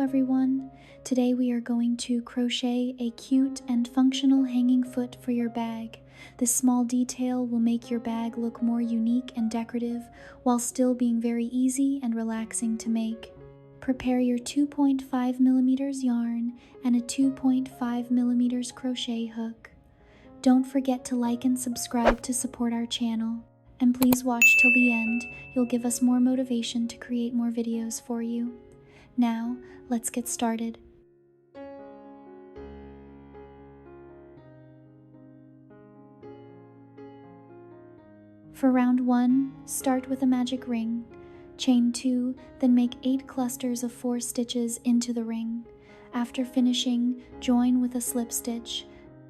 everyone. Today we are going to crochet a cute and functional hanging foot for your bag. This small detail will make your bag look more unique and decorative while still being very easy and relaxing to make. Prepare your 2.5mm yarn and a 2.5mm crochet hook. Don't forget to like and subscribe to support our channel. And please watch till the end. You'll give us more motivation to create more videos for you. Now, let's get started. For round 1, start with a magic ring. Chain 2, then make 8 clusters of 4 stitches into the ring. After finishing, join with a slip stitch.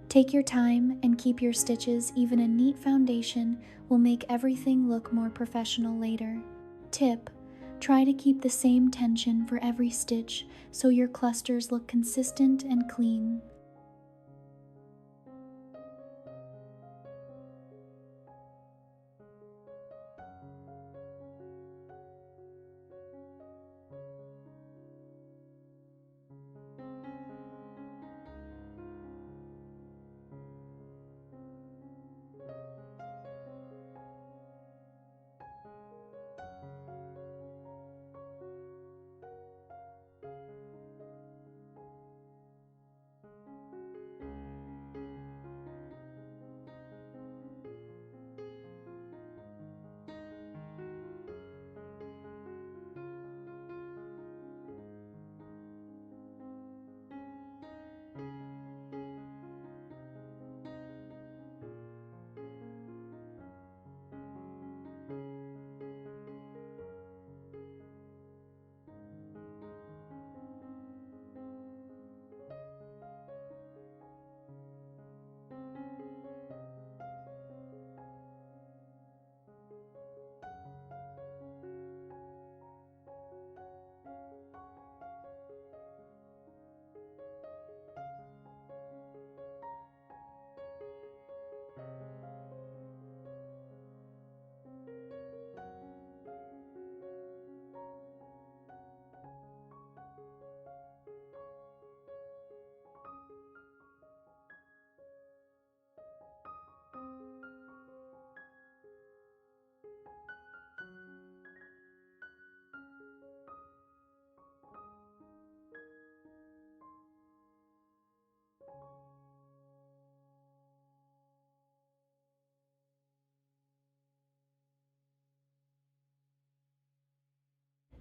Take your time and keep your stitches. Even a neat foundation will make everything look more professional later. Tip: try to keep the same tension for every stitch so your clusters look consistent and clean.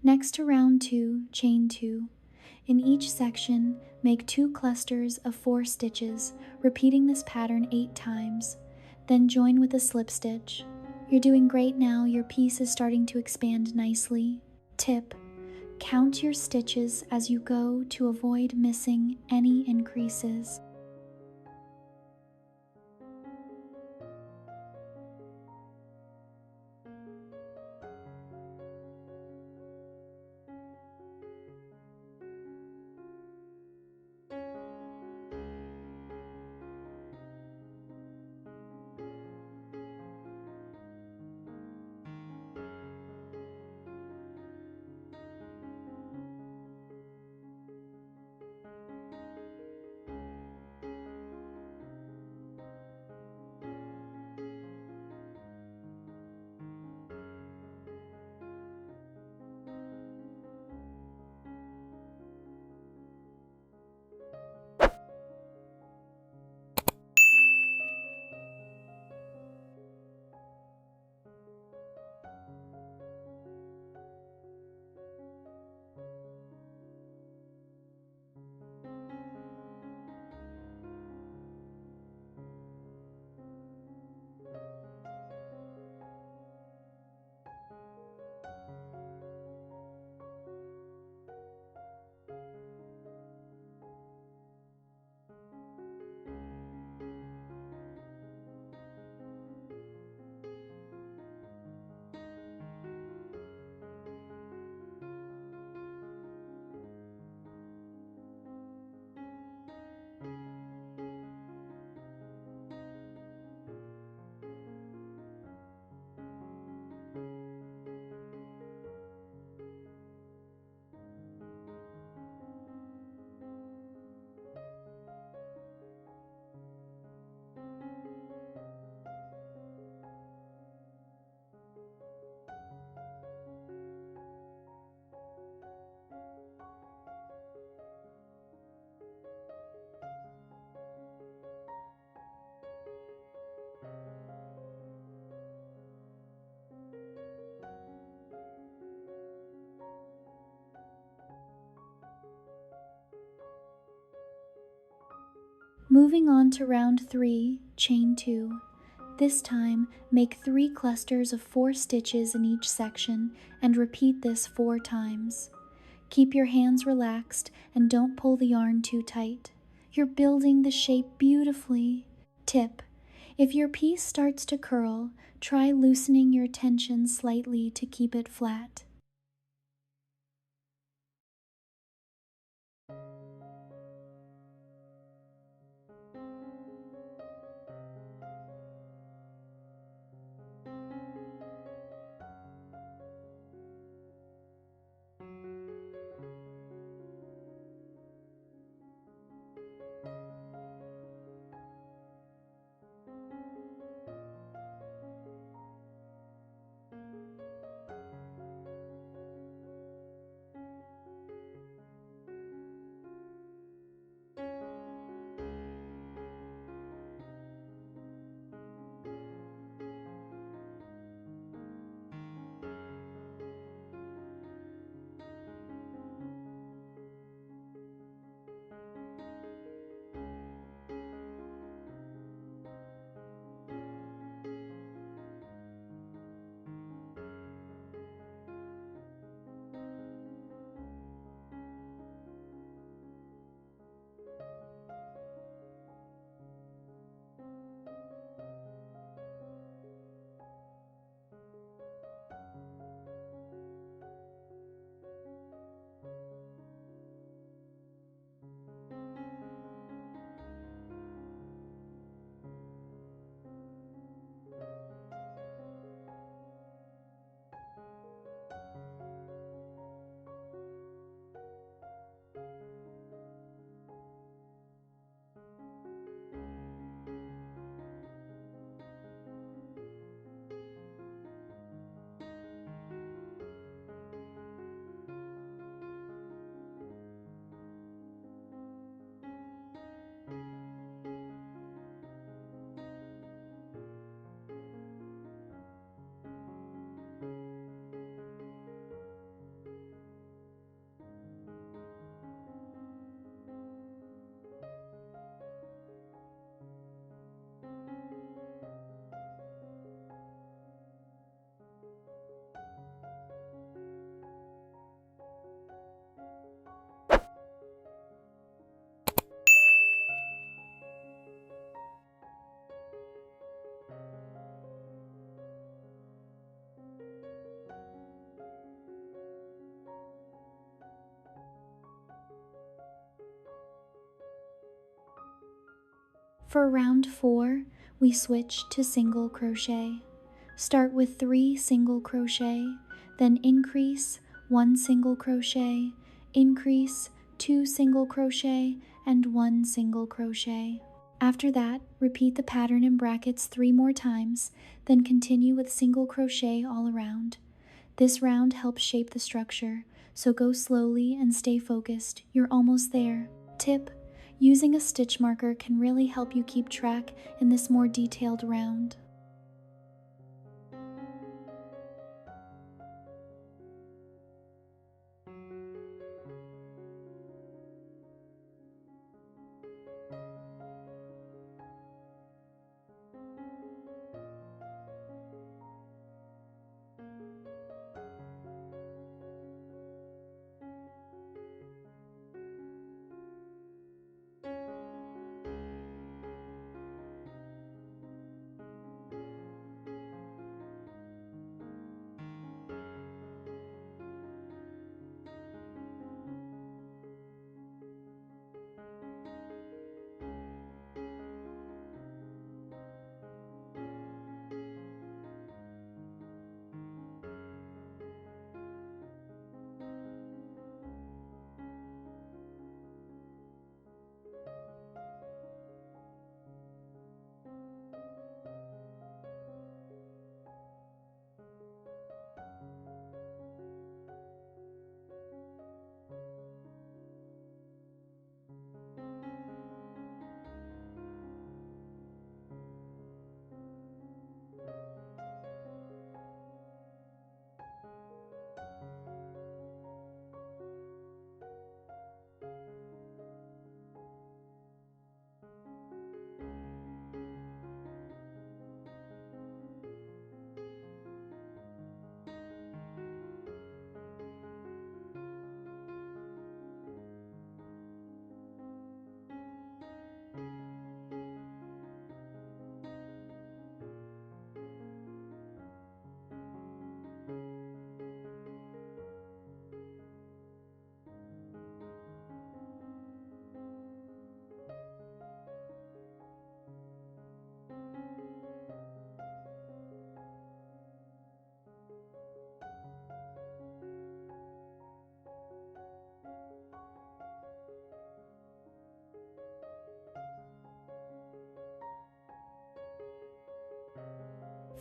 Next to round 2, chain 2. In each section, make 2 clusters of 4 stitches, repeating this pattern 8 times. Then join with a slip stitch. You're doing great now. Your piece is starting to expand nicely. Tip: count your stitches as you go to avoid missing any increases. Moving on to round 3, chain 2. This time, make 3 clusters of 4 stitches in each section and repeat this 4 times. Keep your hands relaxed and don't pull the yarn too tight. You're building the shape beautifully. Tip: if your piece starts to curl, try loosening your tension slightly to keep it flat. For round 4, we switch to single crochet. Start with 3 single crochet, then increase 1 single crochet, increase 2 single crochet, and 1 single crochet. After that, repeat the pattern in brackets 3 more times, then continue with single crochet all around. This round helps shape the structure, so go slowly and stay focused. You're almost there. Tip: using a stitch marker can really help you keep track in this more detailed round.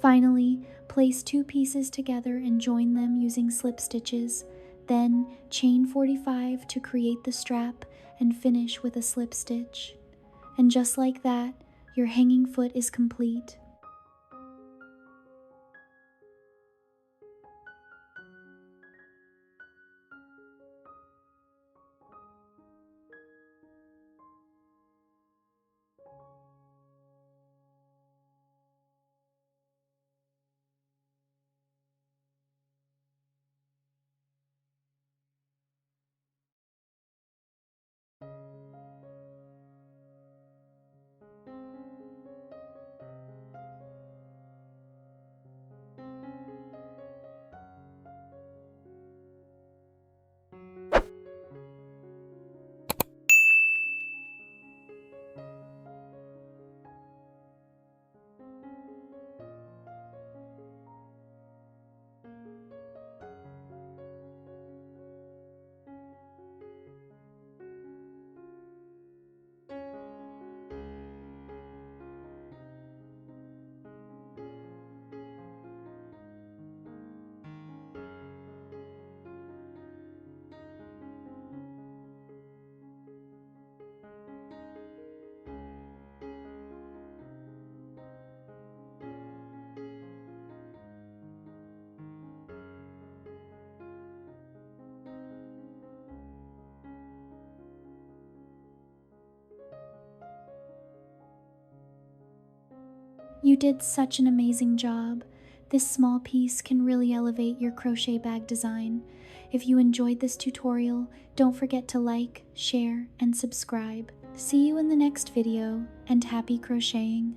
Finally, place 2 pieces together and join them using slip stitches. Then chain 45 to create the strap and finish with a slip stitch. And just like that, your hanging foot is complete. You did such an amazing job. This small piece can really elevate your crochet bag design. If you enjoyed this tutorial, don't forget to like, share, and subscribe. See you in the next video, and happy crocheting!